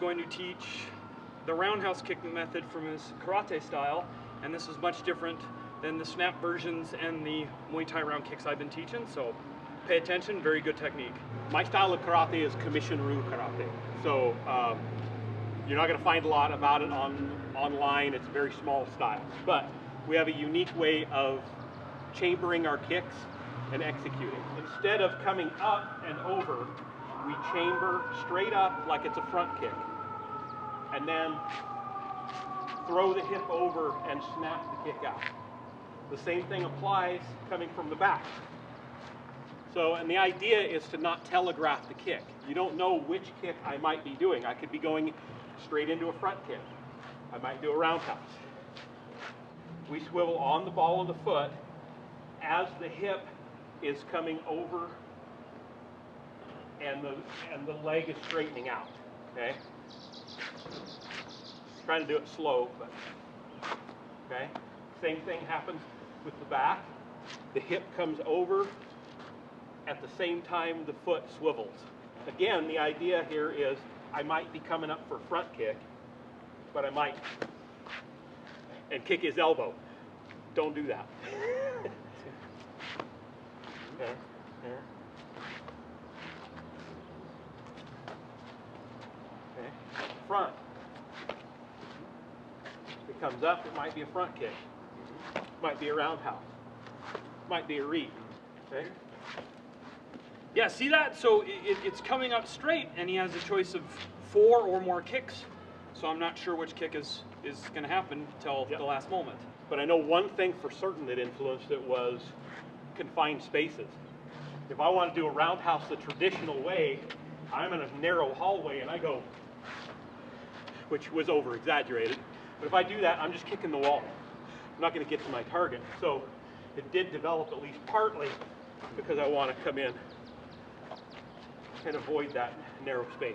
going to teach the roundhouse kicking method from his karate style, and this is much different than the snap versions and the Muay Thai round kicks I've been teaching, so pay attention, very good technique. My style of karate is Commission-ryu karate, so you're not going to find a lot about it online. It's a very small style, but we have a unique way of chambering our kicks and executing. Instead of coming up and over, we chamber straight up like it's a front kick, and then throw the hip over and snap the kick out. The same thing applies coming from the back. So, and the idea is to not telegraph the kick. You don't know which kick I might be doing. I could be going straight into a front kick. I might do a roundhouse. We swivel on the ball of the foot as the hip is coming over and the leg is straightening out, okay? Trying to do it slow, but, okay? Same thing happens with the back. The hip comes over at the same time the foot swivels. Again, the idea here is I might be coming up for a front kick, but I might, and kick his elbow. Don't do that. There, there. Okay, front. If it comes up, it might be a front kick. Might be a roundhouse. Might be a reap. Okay. Yeah, see that? So it's coming up straight, and he has a choice of 4 or more kicks. So I'm not sure which kick is going to happen until the last moment. But I know one thing for certain that influenced it was confined spaces. If I want to do a roundhouse the traditional way, I'm in a narrow hallway and I go, which was over-exaggerated. But if I do that, I'm just kicking the wall. I'm not going to get to my target. So it did develop at least partly because I want to come in and avoid that narrow space.